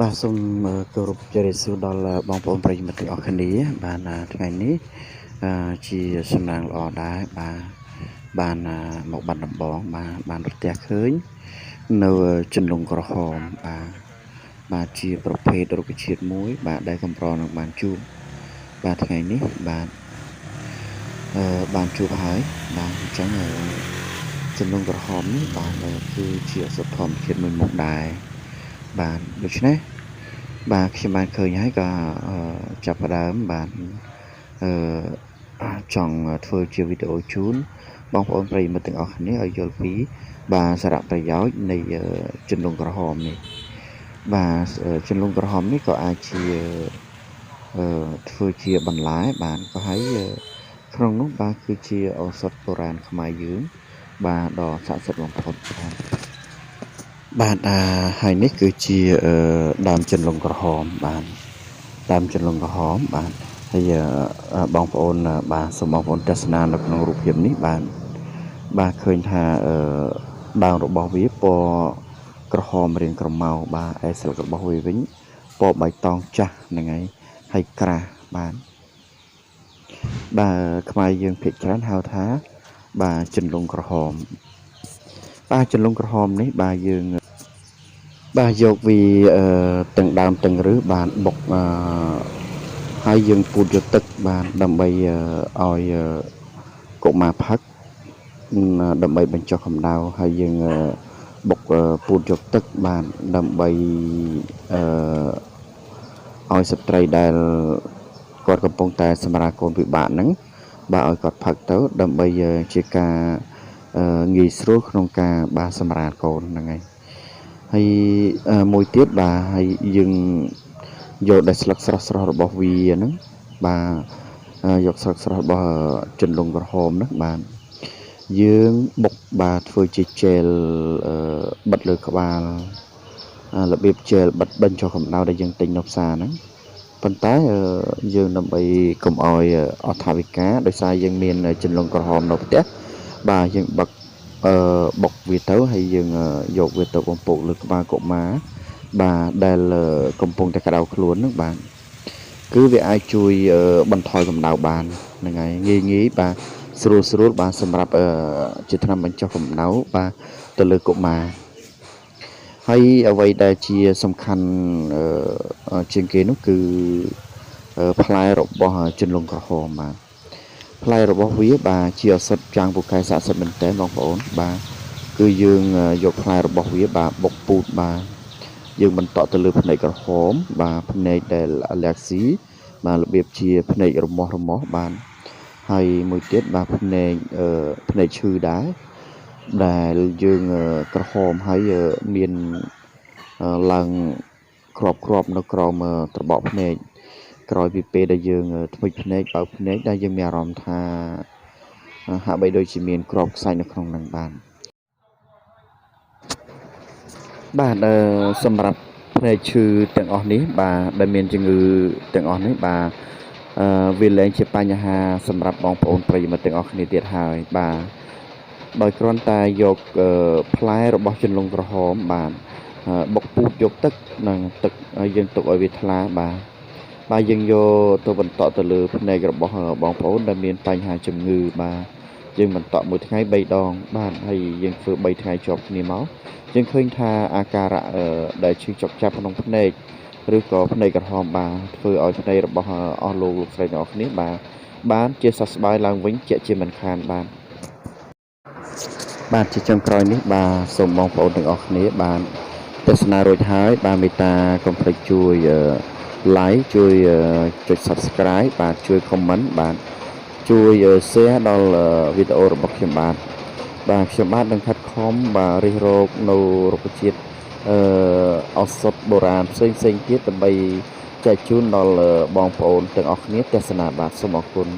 បាទសូមគោរពជម្រាបសួរដល់បងប្អូនប្រិយមិត្តទាំងអស់គ្នាបានថ្ងៃនេះជាសំណាងល្អដែរបានមកបាត់ដំបងបានប្រទះឃើញនៅជន្លង់ក្រហមបាទជាប្រភេទរុក្ខជាតិមួយបាទដែលកម្រនឹងបានជួបបាទថ្ងៃនេះបានជួបហើយបាទអញ្ចឹងជន្លង់ក្រហមនេះបាទគឺជាសត្វធម្មជាតិមួយមុខដែរបាទដូច្នេះបាទខ្ញុំបានឃើញហើយក៏ចាប់ផ្ដើមបាទចង់ធ្វើជាវីដេអូជូនបងប្អូនប្រិយមិត្តទាំងអស់គ្នាឲ្យយល់ពីបាទសារៈប្រយោជន៍នៃជន្លង់ក្រហមនេះបាទជន្លង់ក្រហមនេះក៏អាចជាធ្វើជាបន្លែបាទក៏ហើយក្នុងនោះបាទគឺជាឱសថបុរាណខ្មែរយើងបាទដ៏ស័ក្តិសិទ្ធិបំផុតបាទហើយនេះគឺជាដើមជន្លង់ក្រហមបាទដើមជន្លង់ក្រហមបាទហើយបងប្អូនបាទសូមបងប្អូនទស្សនានៅក្នុងរូបភាពនេះបាទឃើញថាដើមរបស់វាពណ៌ក្រហមរាងក្រមៅបាទឯស្លឹករបស់វាវិញពណ៌បៃតងចាស់ហ្នឹងហើយក្រាស់បាទខ្មែរយើងភាគច្រើនហៅថាបាទជន្លង់ក្រហមបាទជន្លង់ក្រហមនេះបាទយើងបាទយកវាទាំងដើមទាំងឫសបាទបុកហើយយើងពូតយកទឹកបាទដើម្បីឲ្យកុមារផឹកដើម្បីបញ្ចុះកម្ដៅហើយយើងបុកពូតយកទឹកបាទដើម្បីឲ្យស្ត្រីដែលគាត់កំពុងតែសម្រាលកូនពិបាកហ្នឹងបាទឲ្យគាត់ផឹកទៅដើម្បីជាការងាយស្រួលក្នុងការបាទសម្រាលកូនហ្នឹងហើយមួយទៀតបាទហើយយើងយកតែស្លឹកស្រស់ៗរបស់វាហ្នឹងបាទយកស្លឹកស្រស់របស់ជន្លង់ក្រហមហ្នឹងបាទយើងបុកបាទធ្វើជាជែលបិទលើក្បាលរបៀបជែលបិទបញ្ចុះកម្ដៅដែលយើងទិញនៅផ្សារហ្នឹងប៉ុន្តែយើងដើម្បីកុំឲ្យអត់ថវិកាដោយសារយើងមានជន្លង់ក្រហមនៅផ្ទះបាទយើងបុកវាទៅហើយយើងយកវាទៅបំពងលើក្បាលកុមារបាទដែលកំពុងតែក្តៅខ្លួនហ្នឹងបាទគឺវាអាចជួយបន្ថយកម្ដៅបានហ្នឹងហើយងាយបាទស្រួលបាទសម្រាប់ជាថ្នាំបញ្ចុះកម្ដៅបាទទៅលើកុមារហើយអ្វីដែលជាសំខាន់ជាងគេនោះគឺផ្លែរបស់ជន្លង់ក្រហមបាទផ្លែរបស់វាបាទជាឱសថយ៉ាងពូកែស័ក្តិសិទ្ធិមែនទែនបងប្អូនបាទគឺយើងយកផ្លែរបស់វាបាទបុកពូតបាទយើងបន្តទៅលើភ្នែកក្រហមបាទភ្នែកដែលអាឡែស៊ីបាទរបៀបជាភ្នែករមាស់បាទហើយមួយទៀតបាទភ្នែកឈឺដែរដែលយើងក្រហមហើយមានឡើងគ្រាប់នៅក្រោមត្របកភ្នែកក្រោយពីពេលដែលយើងធ្មេចភ្នែកបើកភ្នែកដែលយើងមានអារម្មណ៍ថាហាក់បីដូចជាមានគ្រាប់ខ្សាច់នៅក្នុងហ្នឹងបាទសម្រាប់ភ្នែកឈឺទាំងអស់នេះបាទដែលមានជំងឺទាំងអស់នេះបាទវាលែងជាបញ្ហាសម្រាប់បងប្អូនប្រិយមិត្តទាំងអស់គ្នាទៀតហើយបាទដោយគ្រាន់តែយកផ្លែរបស់ជន្លង់ក្រហមបាទបុកពូតយកទឹកនិងទឹកហើយយើងទុកឲ្យវាថ្លាបាទយើងយកទៅបន្តទៅលើភ្នែករបស់បងប្អូនដែលមានបញ្ហាជំងឺបាទយើងបន្តមួយថ្ងៃ3ដងបាទហើយយើងធ្វើ3ថ្ងៃជាប់គ្នាមកយើងឃើញថាអាការៈដែលឈឺចុកចាប់ក្នុងភ្នែកឬក៏ភ្នែកក្រហមបាទធ្វើឲ្យភ្នែករបស់អស់លោកស្រីទាំងអស់គ្នាបានជាសះស្បើយឡើងវិញជាមិនខានបាទជាចុងក្រោយនេះបាទសូមបងប្អូនទាំងអស់គ្នាបានទស្សនារួចហើយបាទមេត្តាកុំភ្លេចជួយ like ជួយចុច subscribe បាទជួយ comment បាទជួយ share ដល់វីដេអូរបស់ខ្ញុំបាទខ្ញុំបាទនឹងខិតខំបាទរិះរកនៅរុក្ខជាតិឱសថបុរាណផ្សេងទៀតដើម្បីចែកជូនដល់បងប្អូនទាំងអស់គ្នាទស្សនាបាទសូមអរគុណ